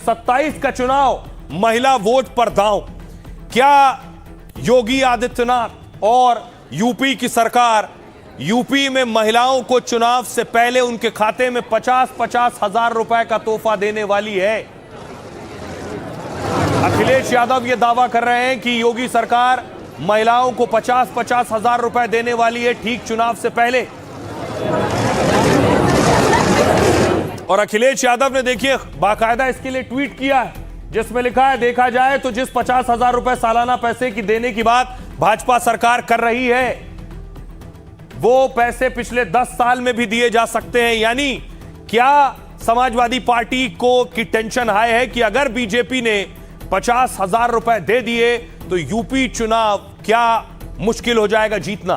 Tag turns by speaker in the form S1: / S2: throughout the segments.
S1: 27 का चुनाव, महिला वोट पर दांव। क्या योगी आदित्यनाथ और यूपी की सरकार यूपी में महिलाओं को चुनाव से पहले उनके खाते में 50-50 हजार रुपए का तोहफा देने वाली है? अखिलेश यादव यह दावा कर रहे हैं कि योगी सरकार महिलाओं को 50-50 हजार रुपए देने वाली है ठीक चुनाव से पहले। और अखिलेश यादव ने देखिए बाकायदा इसके लिए ट्वीट किया है जिसमें लिखा है, देखा जाए तो जिस 50,000 रुपए सालाना पैसे की देने की बात भाजपा सरकार कर रही है वो पैसे पिछले 10 साल में भी दिए जा सकते हैं। यानी क्या समाजवादी पार्टी को की टेंशन हाई है कि अगर बीजेपी ने 50,000 रुपए दे दिए तो यूपी चुनाव क्या मुश्किल हो जाएगा जीतना?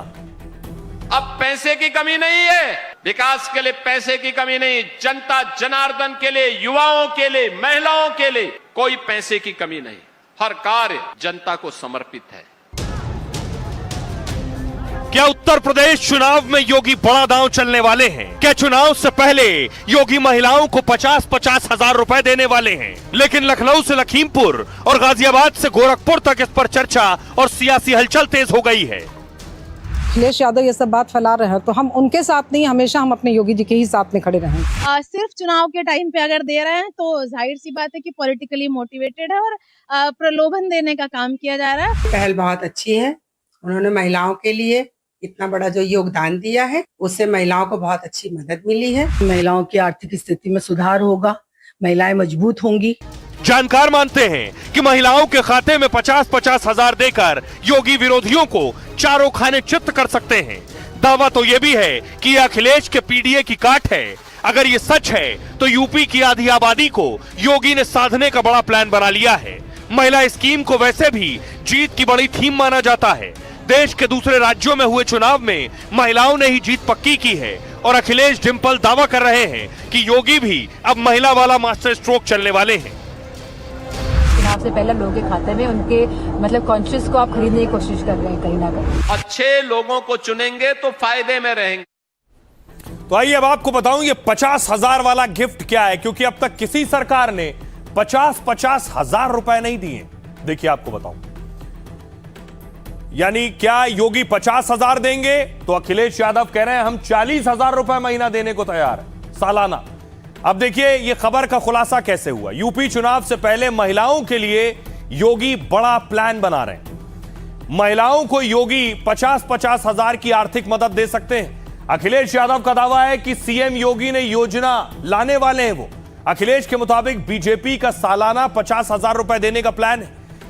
S2: अब पैसे की कमी नहीं है, विकास के लिए पैसे की कमी नहीं, जनता जनार्दन के लिए, युवाओं के लिए, महिलाओं के लिए कोई पैसे की कमी नहीं। हर कार्य जनता को समर्पित है।
S1: क्या उत्तर प्रदेश चुनाव में योगी बड़ा दांव चलने वाले हैं? क्या चुनाव से पहले योगी महिलाओं को 50-50 हजार रुपए देने वाले हैं? लेकिन लखनऊ से लखीमपुर और गाजियाबाद से गोरखपुर तक इस पर चर्चा और सियासी हलचल तेज हो गई है।
S3: अखिलेश यादव ये सब बात फैला रहे हैं तो हम उनके साथ नहीं, हमेशा हम अपने योगी जी के ही साथ में खड़े रहें।
S4: सिर्फ चुनाव के टाइम पे अगर दे रहे हैं तो जाहिर सी बात है कि पॉलिटिकली मोटिवेटेड है और प्रलोभन देने का काम किया जा रहा है।
S5: पहल बहुत अच्छी है, उन्होंने महिलाओं के लिए इतना बड़ा जो योगदान दिया है उससे महिलाओं को बहुत अच्छी मदद मिली है।
S6: महिलाओं की आर्थिक स्थिति में सुधार होगा, महिलाएं मजबूत होंगी।
S1: जानकार मानते हैं कि महिलाओं के खाते में 50-50 हजार देकर योगी विरोधियों को चारों खाने चित्त कर सकते हैं। दावा तो यह भी है कि यह अखिलेश के पीडीए की काट है। अगर ये सच है तो यूपी की आधी आबादी को योगी ने साधने का बड़ा प्लान बना लिया है। महिला स्कीम को वैसे भी जीत की बड़ी थीम माना जाता है। देश के दूसरे राज्यों में हुए चुनाव में महिलाओं ने ही जीत पक्की की है और अखिलेश डिंपल दावा कर रहे हैं कि योगी भी अब महिला वाला मास्टर स्ट्रोक चलने वाले हैं।
S7: चुनाव से पहले लोगों के खाते में उनके मतलब कॉन्शियस को आप खरीदने की कोशिश कर रहे हैं कहीं ना कहीं।
S2: अच्छे लोगों को चुनेंगे तो फायदे में रहेंगे।
S1: तो आइए अब आपको बताऊं ये 50,000 वाला गिफ्ट क्या है, क्योंकि अब तक किसी सरकार ने 50-50 हजार रुपए नहीं दिए। देखिए आपको बताऊं, यानी क्या योगी 50,000 देंगे तो अखिलेश यादव कह रहे हैं हम 40,000 रुपए महीना देने को तैयार है सालाना। अब देखिए ये खबर का खुलासा कैसे हुआ। यूपी चुनाव से पहले महिलाओं के लिए योगी बड़ा प्लान बना रहे हैं। महिलाओं को योगी 50-50 हजार की आर्थिक मदद दे सकते हैं। अखिलेश यादव का दावा है कि सीएम योगी ने योजना लाने वाले हैं वो। अखिलेश के मुताबिक बीजेपी का सालाना 50,000 रुपए देने का प्लान है।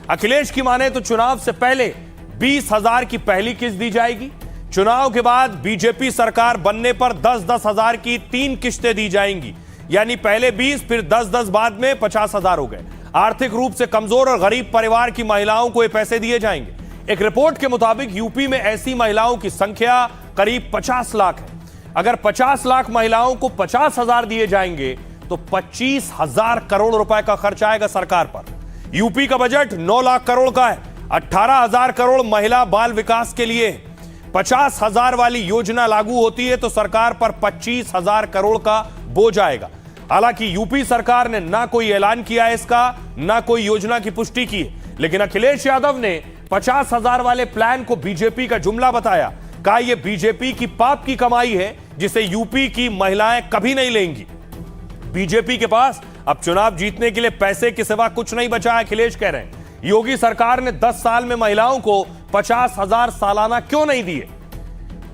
S1: अखिलेश की माने तो चुनाव से पहले 20,000 की पहली किस्त दी जाएगी। चुनाव के बाद बीजेपी सरकार बनने पर 10-10 हजार की 3 किस्तें दी जाएंगी, यानी पहले 20 फिर 10-10 बाद में 50,000 हो गए। आर्थिक रूप से कमजोर और गरीब परिवार की महिलाओं को ये पैसे दिए जाएंगे। एक रिपोर्ट के मुताबिक यूपी में ऐसी महिलाओं की संख्या करीब 50 लाख है। अगर 50 लाख महिलाओं को 50,000 दिए जाएंगे तो 25,000 करोड़ रुपए का खर्च आएगा सरकार पर। यूपी का बजट 9 लाख करोड़ का है। 18,000 करोड़ महिला बाल विकास के लिए। 50,000 वाली योजना लागू होती है तो सरकार पर 25,000 करोड़ का बोझ आएगा। हालांकि यूपी सरकार ने ना कोई ऐलान किया है इसका, ना कोई योजना की पुष्टि की है, लेकिन अखिलेश यादव ने 50,000 वाले प्लान को बीजेपी का जुमला बताया। कहा यह बीजेपी की पाप की कमाई है जिसे यूपी की महिलाएं कभी नहीं लेंगी। बीजेपी के पास अब चुनाव जीतने के लिए पैसे के सिवा कुछ नहीं बचा है, अखिलेश कह रहे हैं। योगी सरकार ने 10 साल में महिलाओं को 50,000 सालाना क्यों नहीं दिए?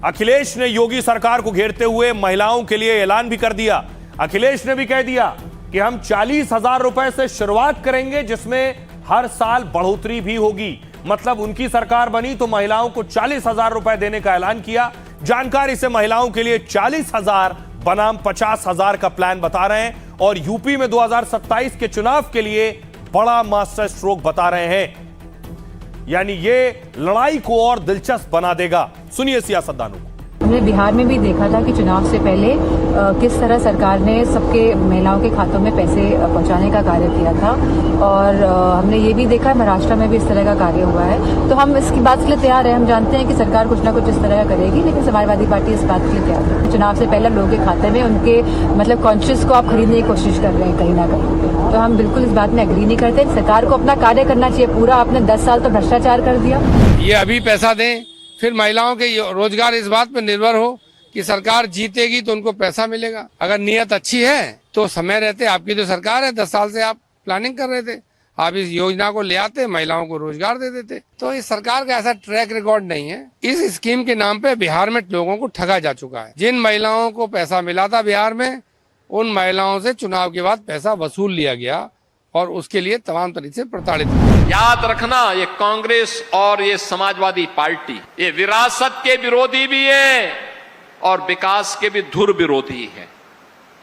S1: अखिलेश ने योगी सरकार को घेरते हुए महिलाओं के लिए ऐलान भी कर दिया। अखिलेश ने भी कह दिया कि हम 40,000 रुपए से शुरुआत करेंगे जिसमें हर साल बढ़ोतरी भी होगी। मतलब उनकी सरकार बनी तो महिलाओं को 40,000 रुपए देने का ऐलान किया। जानकारी से महिलाओं के लिए 40,000 बनाम 50,000 का प्लान बता रहे हैं और यूपी में 2027 के चुनाव के लिए बड़ा मास्टर स्ट्रोक बता रहे हैं। यानी ये लड़ाई को और दिलचस्प बना देगा। सुनिए सियासतदानों को।
S7: हमने बिहार में भी देखा था कि चुनाव से पहले किस तरह सरकार ने सबके महिलाओं के खातों में पैसे पहुंचाने का कार्य किया था और हमने ये भी देखा महाराष्ट्र में भी इस तरह का कार्य हुआ है। तो हम इसकी बात के लिए तैयार है। हम जानते हैं कि सरकार कुछ ना कुछ इस तरह का करेगी, लेकिन समाजवादी पार्टी इस बात के लिए तैयार है। चुनाव से पहले लोगों के खाते में उनके मतलब कॉन्शियस को आप खरीदने की कोशिश कर रहे हैं कहीं ना कहीं। तो हम बिल्कुल इस बात में एग्री नहीं करते। सरकार को अपना कार्य करना चाहिए पूरा। आपने 10 साल तो भ्रष्टाचार कर दिया।
S8: ये अभी पैसा दें, फिर महिलाओं के रोजगार इस बात पर निर्भर हो कि सरकार जीतेगी तो उनको पैसा मिलेगा। अगर नियत अच्छी है तो समय रहते, आपकी तो सरकार है, 10 साल से आप प्लानिंग कर रहे थे, आप इस योजना को ले आते, महिलाओं को रोजगार दे देते। तो इस सरकार का ऐसा ट्रैक रिकॉर्ड नहीं है। इस स्कीम के नाम पे बिहार में लोगों को ठगा जा चुका है। जिन महिलाओं को पैसा मिला था बिहार में, उन महिलाओं से चुनाव के बाद पैसा वसूल लिया गया और उसके लिए तमाम तरीके से प्रताड़ित।
S2: याद रखना, ये कांग्रेस और ये समाजवादी पार्टी ये विरासत के विरोधी भी है और विकास के भी धुर विरोधी है।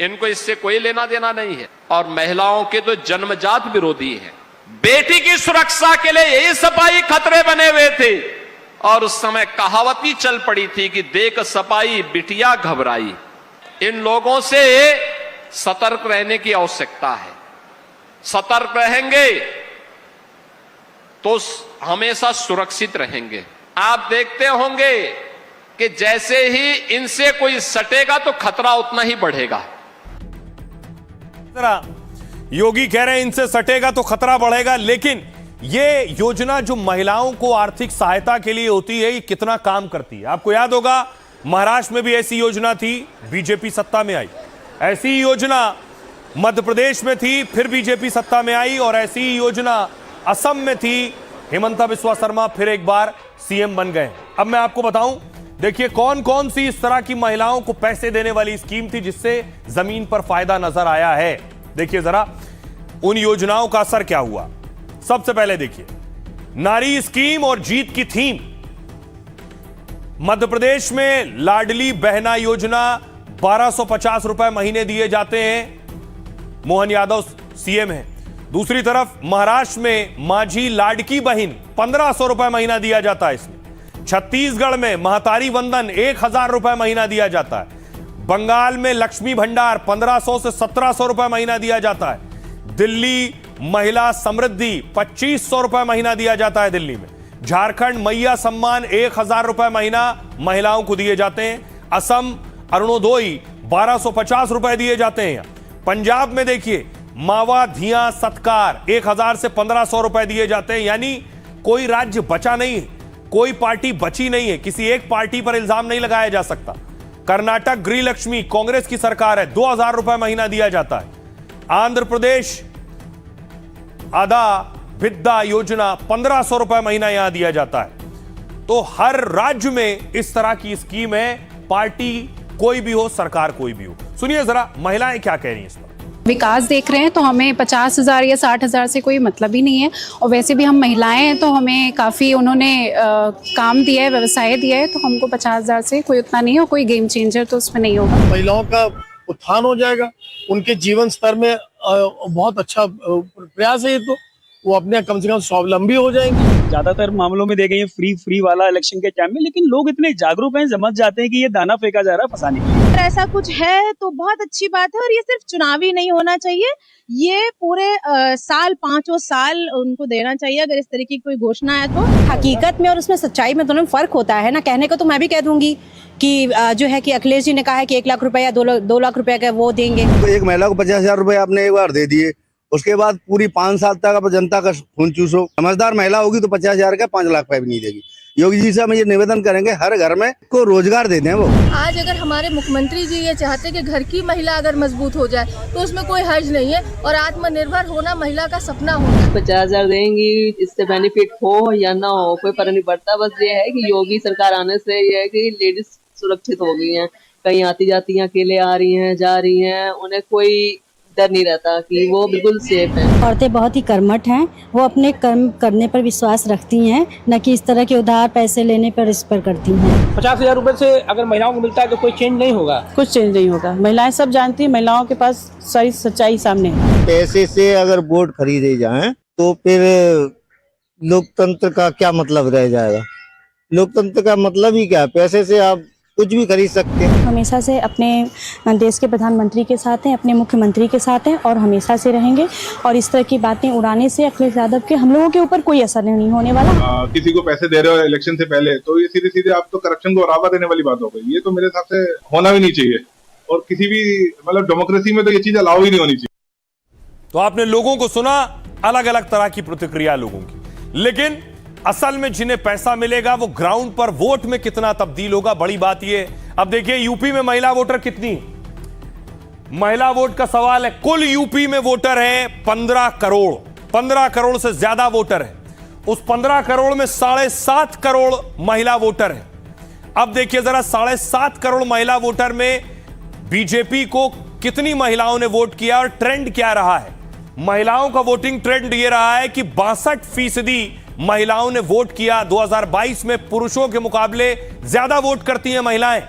S2: इनको इससे कोई लेना देना नहीं है। और महिलाओं के तो जन्मजात विरोधी है। बेटी की सुरक्षा के लिए यही सपाई खतरे बने हुए थे और उस समय कहावत ही चल पड़ी थी कि देख सपाई बिटिया घबराई। इन लोगों से सतर्क रहने की आवश्यकता है। सतर्क रहेंगे तो हमेशा सुरक्षित रहेंगे। आप देखते होंगे कि जैसे ही इनसे कोई सटेगा तो खतरा उतना ही बढ़ेगा।
S1: योगी कह रहे हैं इनसे सटेगा तो खतरा बढ़ेगा, लेकिन ये योजना जो महिलाओं को आर्थिक सहायता के लिए होती है, ये कितना काम करती है? आपको याद होगा महाराष्ट्र में भी ऐसी योजना थी, बीजेपी सत्ता में आई। ऐसी योजना मध्य प्रदेश में थी, फिर बीजेपी सत्ता में आई, और ऐसी योजना असम में थी। हिमंता बिस्वा शर्मा फिर एक बार सीएम बन गए। अब मैं आपको बताऊं, देखिए कौन कौन सी इस तरह की महिलाओं को पैसे देने वाली स्कीम थी जिससे जमीन पर फायदा नजर आया है। देखिए जरा उन योजनाओं का असर क्या हुआ। सबसे पहले देखिए नारी स्कीम और जीत की थीम। मध्य प्रदेश में लाडली बहना योजना 1250 रुपए महीने दिए जाते हैं। मोहन यादव सीएम है। दूसरी तरफ महाराष्ट्र में माझी लाडकी बहन 1500 रुपए महीना दिया जाता है इसमें। छत्तीसगढ़ में महतारी वंदन 1000 रुपए महीना दिया जाता है। बंगाल में लक्ष्मी भंडार 1500 से 1700 रुपए महीना दिया जाता है। दिल्ली महिला समृद्धि 2500 रुपए महीना दिया जाता है दिल्ली में। झारखंड मैया सम्मान 1000 रुपए महीना महिलाओं को दिए जाते हैं। असम अरुणोदय 1250 रुपए दिए जाते हैं। पंजाब में देखिए मावा धिया सत्कार 1000 से 1500 रुपए दिए जाते हैं। यानी कोई राज्य बचा नहीं है, कोई पार्टी बची नहीं है, किसी एक पार्टी पर इल्जाम नहीं लगाया जा सकता। कर्नाटक गृह लक्ष्मी कांग्रेस की सरकार है, 2000 रुपए महीना दिया जाता है। आंध्र प्रदेश आधा विद्या योजना 1500 रुपए महीना यहां दिया जाता है। तो हर राज्य में इस तरह की स्कीम है, पार्टी कोई भी हो, सरकार कोई भी हो। सुनिए जरा महिलाएं क्या कह रही हैं इस पर।
S9: विकास देख रहे हैं तो हमें 50,000 या 60,000 से कोई मतलब ही नहीं है। और वैसे भी हम महिलाएं हैं तो हमें काफ़ी उन्होंने काम दिया है, व्यवसाय दिया है, तो हमको 50,000 से कोई उतना नहीं है और कोई गेम चेंजर तो उसमें नहीं होगा।
S10: महिलाओं का उत्थान हो जाएगा, उनके जीवन स्तर में बहुत अच्छा प्रयास है ये, तो वो अपने कम से कम स्वावलंबी हो जाएंगे।
S11: ज्यादातर मामलों में देखें ये फ्री वाला इलेक्शन के टाइम में, लेकिन लोग इतने जागरूक हैं, समझ जाते हैं कि ये दाना फेंका जा रहा है फंसाने के लिए।
S4: अगर ऐसा कुछ है तो बहुत अच्छी बात है और ये सिर्फ चुनावी नहीं होना चाहिए, ये पूरे साल 5 साल उनको देना चाहिए अगर इस तरीके की कोई घोषणा है तो।
S12: हकीकत में और उसमें सच्चाई में दोनों में फर्क होता है ना। कहने को तो मैं भी कह दूंगी कि जो है कि अखिलेश जी ने कहा है कि 1 लाख रुपए या 2 लाख रुपए का वो देंगे।
S13: तो एक महिला को 50,000 रुपए आपने एक बार दे दिए, उसके बाद पूरी 5 साल तक आप जनता का खून चूसो। समझदार महिला होगी तो 50,000 का 5 लाख रुपए भी नहीं देगी। योगी जी से हम ये निवेदन करेंगे हर घर में को रोजगार दे दें। वो
S14: आज अगर हमारे मुख्यमंत्री जी ये चाहते कि घर की महिला अगर मजबूत हो जाए तो उसमें कोई हर्ज नहीं है और आत्मनिर्भर होना महिला का सपना होगा।
S15: 50,000 देंगी, इससे बेनिफिट हो या ना हो कोई फर्क नहीं पड़ता। बस ये है कि योगी सरकार आने से ये है कि लेडीज सुरक्षित हो गई हैं, कहीं आती जाती हैं, अकेले आ रही हैं, जा रही हैं, उन्हें कोई डर नहीं रहता कि वो बिल्कुल सेफ है।
S12: औरतें बहुत ही कर्मठ हैं, वो अपने कर्म करने पर विश्वास रखती हैं, न कि इस तरह के उधार पैसे लेने पर इस पर करती हैं।
S16: 50,000 रुपए से अगर महिलाओं को मिलता है तो कोई चेंज नहीं होगा,
S3: कुछ चेंज नहीं होगा। महिलाएं सब जानती हैं, महिलाओं के पास सारी सच्चाई सामने है।
S13: पैसे से अगर वोट खरीदे जाएं तो फिर लोकतंत्र का क्या मतलब रह जाएगा? लोकतंत्र का मतलब ही क्या है? पैसे से आप कुछ भी खरीद सकते हैं।
S12: हमेशा से अपने देश के प्रधानमंत्री के साथ हैं, अपने मुख्यमंत्री के साथ हैं और हमेशा से रहेंगे। और इस तरह की बातें उड़ाने से अखिलेश यादव के हम लोगों के ऊपर कोई असर नहीं होने वाला।
S17: किसी को पैसे दे रहे हो इलेक्शन से पहले तो ये सीधे सीधे आप तो करप्शन को बढ़ावा देने वाली बात हो गई। ये तो मेरे हिसाब से होना भी नहीं चाहिए और किसी भी मतलब डेमोक्रेसी में तो ये चीज अलाउ ही नहीं होनी चाहिए।
S1: तो आपने लोगों को सुना, अलग अलग तरह की प्रतिक्रिया लोगों की, लेकिन असल में जिन्हें पैसा मिलेगा वो ग्राउंड पर वोट में कितना तब्दील होगा, बड़ी बात ये। अब देखिए यूपी में महिला वोटर कितनी है, महिला वोट का सवाल है। कुल यूपी में वोटर हैं 15 करोड़, 15 करोड़ से ज्यादा वोटर है। उस 15 करोड़ में 7.5 करोड़ महिला वोटर है। अब देखिए जरा 7.5 करोड़ महिला वोटर में बीजेपी को कितनी महिलाओं ने वोट किया और ट्रेंड क्या रहा है। महिलाओं का वोटिंग ट्रेंड ये रहा है कि 62% महिलाओं ने वोट किया। 2022 में पुरुषों के मुकाबले ज्यादा वोट करती हैं महिलाएं।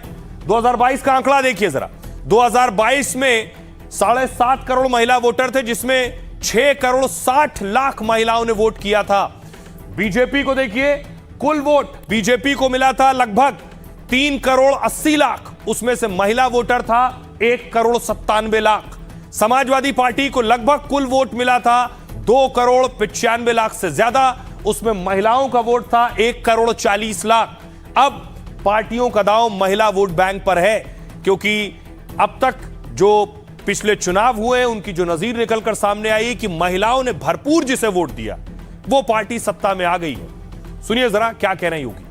S1: 2022 का आंकड़ा देखिए जरा, 2022 में 7.5 करोड़ महिला वोटर थे, जिसमें 6 करोड़ 60 लाख महिलाओं ने वोट किया था। बीजेपी को देखिए, कुल वोट बीजेपी को मिला था लगभग 3 करोड़ 80 लाख, उसमें से महिला वोटर था 1 करोड़ 97 लाख। समाजवादी पार्टी को लगभग कुल वोट मिला था 2 करोड़ 95 लाख से ज्यादा, उसमें महिलाओं का वोट था 1 करोड़ 40 लाख। अब पार्टियों का दांव महिला वोट बैंक पर है, क्योंकि अब तक जो पिछले चुनाव हुए उनकी जो नजीर निकलकर सामने आई कि महिलाओं ने भरपूर जिसे वोट दिया वो पार्टी सत्ता में आ गई है। सुनिए जरा क्या कह रही होगी।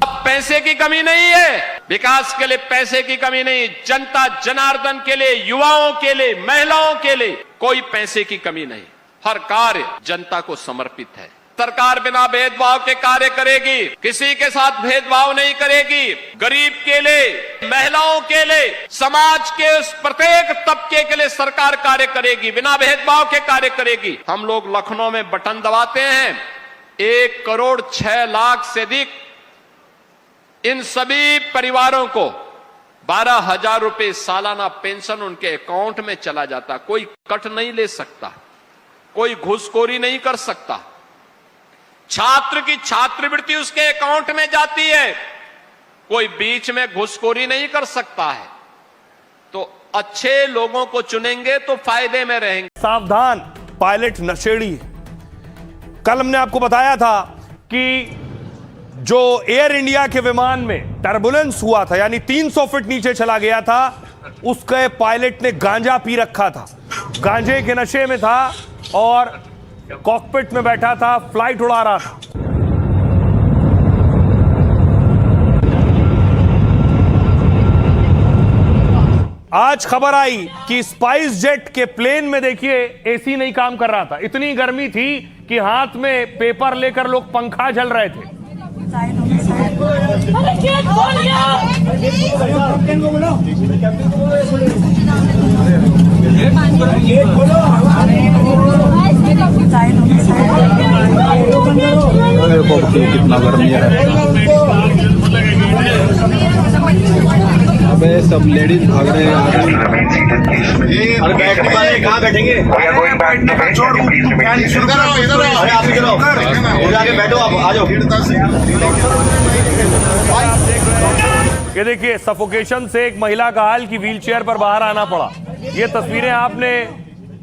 S2: अब पैसे की कमी नहीं है, विकास के लिए पैसे की कमी नहीं, जनता जनार्दन के लिए, युवाओं के लिए, महिलाओं के लिए कोई पैसे की कमी नहीं। हर कार्य जनता को समर्पित है। सरकार बिना भेदभाव के कार्य करेगी, किसी के साथ भेदभाव नहीं करेगी। गरीब के लिए, महिलाओं के लिए, समाज के उस प्रत्येक तबके के लिए सरकार कार्य करेगी, बिना भेदभाव के कार्य करेगी। हम लोग लखनऊ में बटन दबाते हैं, 1 करोड़ 6 लाख से अधिक इन सभी परिवारों को 12,000 रुपए सालाना पेंशन उनके अकाउंट में चला जाता। कोई कट नहीं ले सकता, कोई घूसखोरी नहीं कर सकता। छात्र की छात्रवृत्ति उसके अकाउंट में जाती है, कोई बीच में घुसखोरी नहीं कर सकता है। तो अच्छे लोगों को चुनेंगे तो फायदे में रहेंगे।
S1: सावधान, पायलट नशेड़ी है। कल हमने आपको बताया था कि जो एयर इंडिया के विमान में टर्बुलेंस हुआ था, यानी 300 फीट नीचे चला गया था, उसके पायलट ने गांजा पी रखा था, गांजे के नशे में था और कॉकपिट में बैठा था, फ्लाइट उड़ा रहा था। आज खबर आई कि स्पाइस जेट के प्लेन में देखिए एसी नहीं काम कर रहा था, इतनी गर्मी थी कि हाथ में पेपर लेकर लोग पंखा झल रहे थे।
S18: कितना गर्मी है। अबे सब लेडीज भाग रहे हैं। अरे बैठने वाले कहाँ बैठेंगे? बैठो आप, आ जाओ।
S1: ये देखिए सफोकेशन से एक महिला का हाल कि व्हीलचेयर पर बाहर आना पड़ा। ये तस्वीरें आपने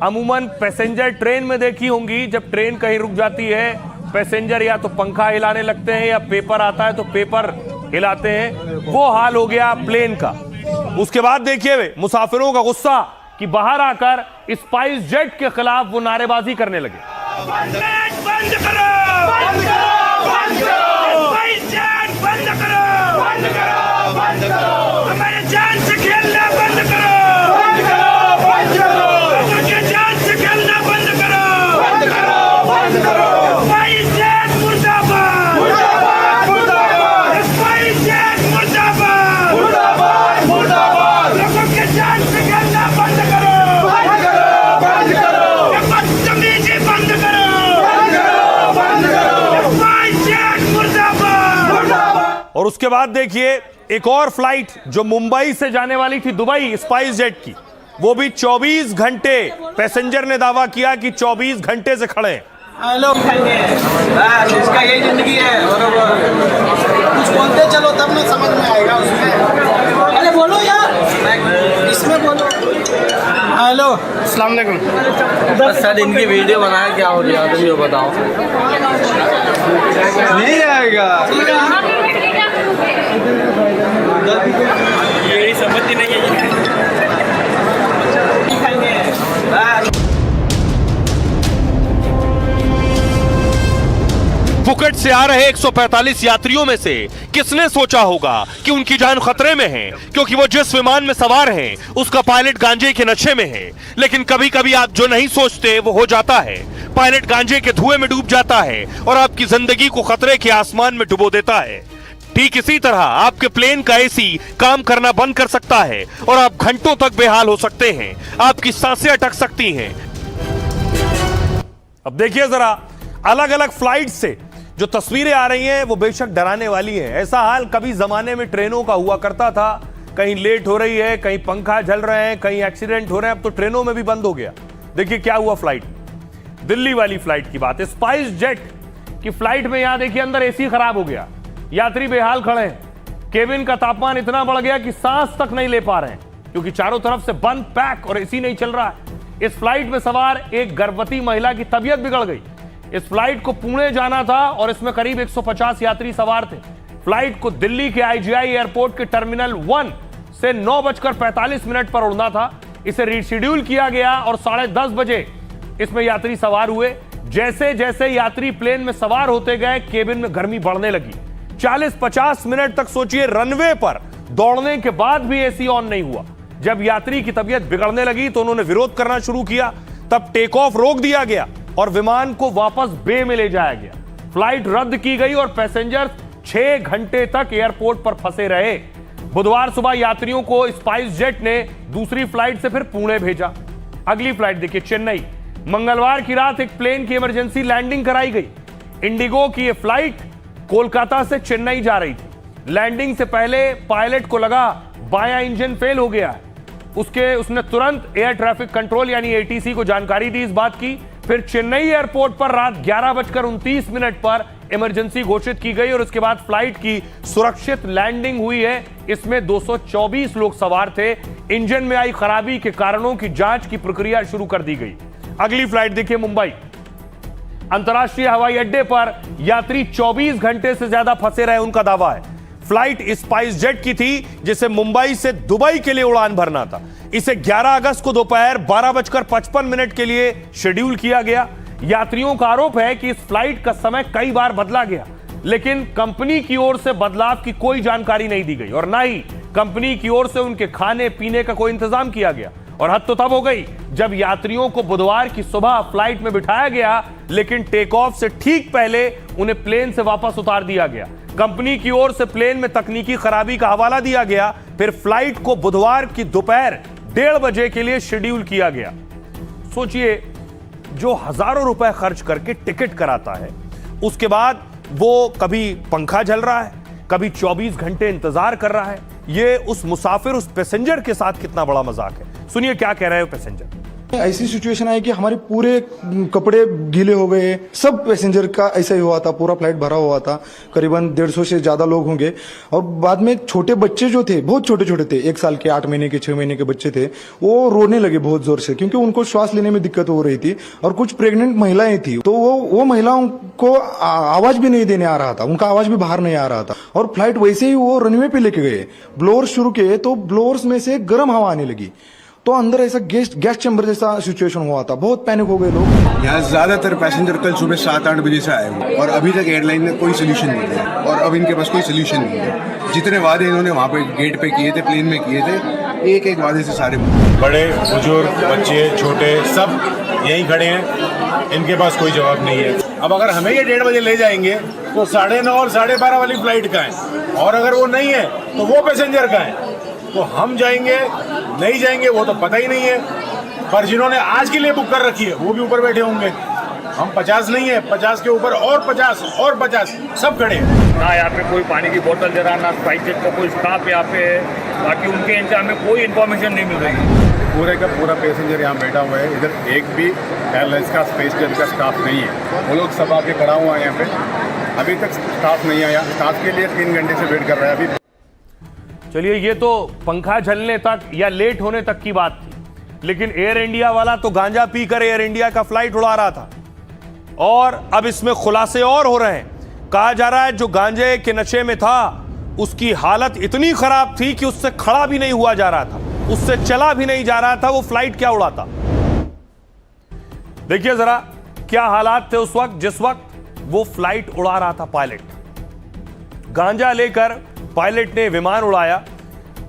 S1: अमूमन पैसेंजर ट्रेन में देखी होंगी। जब ट्रेन कहीं रुक जाती है, पैसेंजर या तो पंखा हिलाने लगते हैं या पेपर आता है तो पेपर हिलाते हैं। वो हाल हो गया प्लेन का। उसके बाद देखिए मुसाफिरों का गुस्सा कि बाहर आकर स्पाइस जेट के खिलाफ वो नारेबाजी करने लगे।
S19: बंद करो, बंद करो, बंद करो, स्पाइस जेट बंद करो, बंद करो, बंद करो, हमारे जान से खेलना बंद करो, बंद करो, बंद करो, हमारे जान से खेलना बंद करो, बंद करो, बंद करो, स्पाइस जेट मुर्दाबाद, मुर्दाबाद, मुर्दाबाद, स्पाइस जेट मुर्दाबाद, मुर्दाबाद, मुर्दाबाद, लोगों के जान से खेलना बंद करो, बंद करो, बंद करो, बदतमीजी बंद करो, बंद करो, बंद करो, स्पाइस जेट मुर्दाबाद, मुर्दाबाद।
S1: और उसके बाद देखिए एक और फ्लाइट जो मुंबई से जाने वाली थी दुबई, स्पाइस जेट की, वो भी 24 घंटे, पैसेंजर ने दावा किया कि 24 घंटे से खड़े हैं।
S18: हेलो, इसका यही जिंदगी है। कुछ बोलते चलो तब ना समझ में आएगा उसमें। अरे बोलो यार, इसमें बोलो। हेलो, अस्सलाम वालेकुम। सर इनकी वीडियो बनाया, क्या हो गया तुम ये बताओ। नहीं आएगा, ये समझ नहीं है।
S20: फुकट से आ रहे 145 यात्रियों में से किसने सोचा होगा कि उनकी जान खतरे में है, क्योंकि वो जिस विमान में सवार हैं उसका पायलट गांजे के नशे में है। लेकिन कभी कभी आप जो नहीं सोचते वो हो जाता है। पायलट गांजे के धुएं में डूब जाता है और आपकी जिंदगी को खतरे के आसमान में डुबो देता है। ठीक इसी तरह आपके प्लेन का एसी काम करना बंद कर सकता है और आप घंटों तक बेहाल हो सकते हैं, आपकी सांसें अटक सकती हैं।
S1: अब देखिए जरा अलग अलग फ्लाइट से जो तस्वीरें आ रही हैं वो बेशक डराने वाली हैं। ऐसा हाल कभी जमाने में ट्रेनों का हुआ करता था, कहीं लेट हो रही है, कहीं पंखा जल रहे हैं, कहीं एक्सीडेंट हो रहे हैं। अब तो ट्रेनों में भी बंद हो गया। देखिए क्या हुआ फ्लाइट, दिल्ली वाली फ्लाइट की बात है। स्पाइस जेट की फ्लाइट में यहां देखिए अंदर एसी खराब हो गया, यात्री बेहाल खड़े हैं, केबिन का तापमान इतना बढ़ गया कि सांस तक नहीं ले पा रहे हैं क्योंकि चारों तरफ से बंद पैक और एसी नहीं चल रहा है। इस फ्लाइट में सवार एक गर्भवती महिला की तबीयत बिगड़ गई। इस फ्लाइट को पुणे जाना था और इसमें करीब 150 यात्री सवार थे। फ्लाइट को दिल्ली के आईजीआई एयरपोर्ट के टर्मिनल 1 से 9:45 पर उड़ना था। इसे रीशेड्यूल किया गया और 10:30 बजे इसमें यात्री सवार हुए। जैसे जैसे यात्री प्लेन में सवार होते गए केबिन में गर्मी बढ़ने लगी। 40-50 मिनट तक सोचिए रनवे पर दौड़ने के बाद भी एसी ऑन नहीं हुआ। जब यात्री की तबीयत बिगड़ने लगी तो उन्होंने विरोध करना शुरू किया। तब टेक ऑफ रोक दिया गया और विमान को वापस बे में ले जाया गया। फ्लाइट रद्द की गई और पैसेंजर 6 घंटे तक एयरपोर्ट पर फंसे रहे। बुधवार सुबह यात्रियों को स्पाइस जेट ने दूसरी फ्लाइट से फिर पुणे भेजा। अगली फ्लाइट देखिए चेन्नई। मंगलवार की रात एक प्लेन की इमरजेंसी लैंडिंग कराई गई। इंडिगो की यह फ्लाइट कोलकाता से चेन्नई जा रही थी। लैंडिंग से पहले पायलट को लगा बायां इंजन फेल हो गया है। उसने तुरंत एयर ट्रैफिक कंट्रोल यानी एटीसी को जानकारी दी इस बात की। फिर चेन्नई एयरपोर्ट पर रात 11:29 पर इमरजेंसी घोषित की गई और उसके बाद फ्लाइट की सुरक्षित लैंडिंग हुई है। इसमें 224 लोग सवार थे। इंजन में आई खराबी के कारणों की जांच की प्रक्रिया शुरू कर दी गई। अगली फ्लाइट देखिए मुंबई। अंतर्राष्ट्रीय हवाई अड्डे पर यात्री 24 घंटे से ज्यादा फंसे रहे, उनका दावा है। फ्लाइट स्पाइस जेट की थी जिसे मुंबई से दुबई के लिए उड़ान भरना था। इसे 11 अगस्त को दोपहर 12:55 के लिए शेड्यूल किया गया। यात्रियों का आरोप है कि इस फ्लाइट का समय कई बार बदला गया, लेकिन कंपनी की ओर से बदलाव की कोई जानकारी नहीं दी गई और ना ही कंपनी की ओर से उनके खाने पीने का कोई इंतजाम किया गया। और हद तो तब हो गई जब यात्रियों को बुधवार की सुबह फ्लाइट में बिठाया गया, लेकिन टेक ऑफ से ठीक पहले उन्हें प्लेन से वापस उतार दिया गया। कंपनी की ओर से प्लेन में तकनीकी खराबी का हवाला दिया गया। फिर फ्लाइट को बुधवार की दोपहर 1:30 बजे के लिए शेड्यूल किया गया। सोचिए, जो हजारों रुपए खर्च करके टिकट कराता है, उसके बाद वो कभी पंखा जल रहा है, कभी 24 घंटे इंतजार कर रहा है। ये उस मुसाफिर, उस पैसेंजर के साथ कितना बड़ा मजाक है। सुनिए क्या कह रहे हैं पैसेंजर।
S21: ऐसी सिचुएशन आई कि हमारे पूरे कपड़े गीले हो गए। सब पैसेंजर का ऐसा ही हुआ था, पूरा फ्लाइट भरा हुआ था, करीबन 150 से ज्यादा लोग होंगे। और बाद में छोटे बच्चे जो थे, बहुत छोटे छोटे थे, 1 साल के, 8 महीने के, 6 महीने के बच्चे थे, वो रोने लगे बहुत जोर से क्योंकि उनको श्वास लेने में दिक्कत हो रही थी। और कुछ प्रेग्नेंट महिलाएं थी, तो वो महिलाओं को आवाज भी नहीं देने आ रहा था, उनका आवाज भी बाहर नहीं आ रहा था। और फ्लाइट वैसे ही वो रनवे पे लेके गए, ब्लोअर्स शुरू किए तो ब्लोअर्स में से गर्म हवा आने लगी, तो अंदर ऐसा गैस चैम्बर जैसा सिचुएशन हुआ था। बहुत पैनिक हो गए लोग।
S22: यहाँ ज्यादातर पैसेंजर कल सुबह 7-8 बजे से आए हुए और अभी तक एयरलाइन ने कोई सोल्यूशन नहीं दिया और अब इनके पास कोई सोल्यूशन नहीं है। जितने वादे इन्होंने वहाँ पे गेट पे किए थे, प्लेन में किए थे, एक वादे से सारे
S23: बड़े बुजुर्ग, बच्चे, छोटे, सब यहीं खड़े हैं, इनके पास कोई जवाब नहीं है। अब अगर हमें ये 1:30 बजे ले जाएंगे तो 9:30 और 12:30 वाली फ्लाइट का है, और अगर वो नहीं है तो वो पैसेंजर का है। तो हम जाएंगे नहीं जाएंगे वो तो पता ही नहीं है, पर जिन्होंने आज के लिए बुक कर रखी है वो भी ऊपर बैठे होंगे। हम 50 नहीं है, 50 के ऊपर और 50 सब खड़े हैं।
S24: ना यहाँ पे कोई पानी की बोतल दे रहा, ना स्पाइस जेट का कोई स्टाफ यहाँ पे है, बाकी उनके इनसे हमें कोई इन्फॉर्मेशन नहीं मिल रही।
S23: पूरे का पूरा पैसेंजर यहाँ बैठा हुआ है, इधर एक भी एयरलाइंस का स्पाइस जेट का स्टाफ नहीं है। वो लोग सब आके खड़ा हुआ है यहाँ पे, अभी तक स्टाफ नहीं आया। स्टाफ के लिए 3 घंटे से वेट कर रहा है अभी।
S1: चलिए, ये तो पंखा झलने तक या लेट होने तक की बात थी, लेकिन एयर इंडिया वाला तो गांजा पीकर एयर इंडिया का फ्लाइट उड़ा रहा था। और अब इसमें खुलासे और हो रहे हैं। कहा जा रहा है जो गांजे के नशे में था उसकी हालत इतनी खराब थी कि उससे खड़ा भी नहीं हुआ जा रहा था, उससे चला भी नहीं जा रहा था। वो फ्लाइट क्या उड़ाता। देखिए जरा क्या हालात थे उस वक्त जिस वक्त वो फ्लाइट उड़ा रहा था पायलट। गांजा लेकर पायलट ने विमान उड़ाया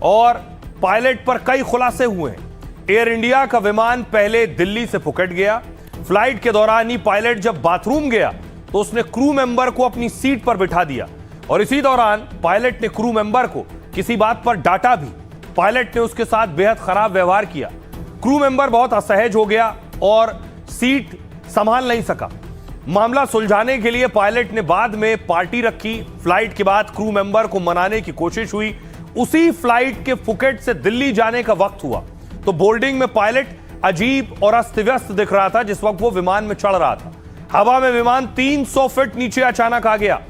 S1: और पायलट पर कई खुलासे हुए हैं। एयर इंडिया का विमान पहले दिल्ली से फुकट गया। फ्लाइट के दौरान ही पायलट जब बाथरूम गया तो उसने क्रू मेंबर को अपनी सीट पर बिठा दिया और इसी दौरान पायलट ने क्रू मेंबर को किसी बात पर डांटा भी। पायलट ने उसके साथ बेहद खराब व्यवहार किया। क्रू मेंबर बहुत असहज हो गया और सीट संभाल नहीं सका। मामला सुलझाने के लिए पायलट ने बाद में पार्टी रखी। फ्लाइट के बाद क्रू मेंबर को मनाने की कोशिश हुई। उसी फ्लाइट के फुकेट से दिल्ली जाने का वक्त हुआ तो बोर्डिंग में पायलट अजीब और अस्त व्यस्त दिख रहा था जिस वक्त वो विमान में चढ़ रहा था। हवा में विमान 300 फीट नीचे अचानक आ गया।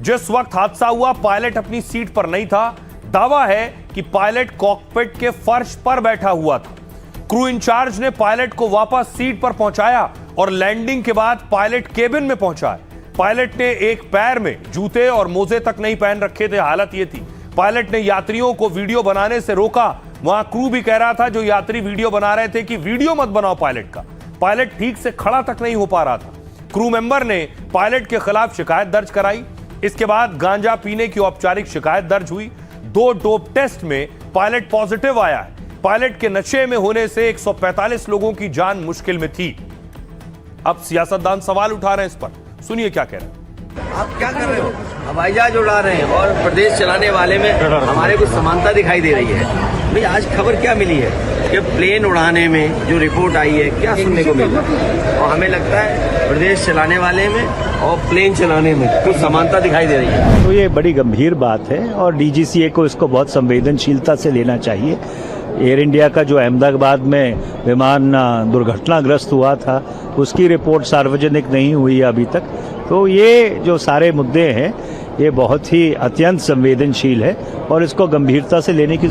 S1: जिस वक्त हादसा हुआ पायलट अपनी सीट पर नहीं था। दावा है कि पायलट कॉकपिट के फर्श पर बैठा हुआ था। क्रू इंचार्ज ने पायलट को वापस सीट पर पहुंचाया और लैंडिंग के बाद पायलट केबिन में पहुंचा। पायलट ने एक पैर में जूते और मोजे तक नहीं पहन रखे थे। हालत यह थी। पायलट ने यात्रियों को वीडियो बनाने से रोका। वहां क्रू भी कह रहा था जो यात्री वीडियो बना रहे थे कि वीडियो मत बनाओ पायलट का। पायलट ठीक से खड़ा तक नहीं हो पा रहा था। क्रू मेंबर ने पायलट के खिलाफ शिकायत दर्ज कराई। इसके बाद गांजा पीने की औपचारिक शिकायत दर्ज हुई। 2 डोप टेस्ट में पायलट पॉजिटिव आया है। पायलट के नशे में होने से 145 लोगों की जान मुश्किल में थी। अब सियासतदान सवाल उठा रहे हैं इस पर। सुनिए क्या कह रहे हैं।
S5: आप क्या कर रहे हो? हवाई जहाज उड़ा रहे हैं और प्रदेश चलाने वाले में हमारे को समानता दिखाई दे रही है। भाई आज खबर क्या मिली है कि प्लेन उड़ाने में जो रिपोर्ट आई है क्या सुनने को मिला और हमें लगता है प्रदेश चलाने वाले में और प्लेन चलाने में कुछ समानता दिखाई दे रही है।
S6: तो ये बड़ी गंभीर बात है और डीजीसीए को इसको बहुत संवेदनशीलता से लेना चाहिए। एयर इंडिया का जो अहमदाबाद में विमान दुर्घटनाग्रस्त हुआ था उसकी रिपोर्ट सार्वजनिक नहीं हुई अभी तक। तो ये जो सारे मुद्दे हैं ये बहुत ही अत्यंत संवेदनशील है और इसको गंभीरता से लेने की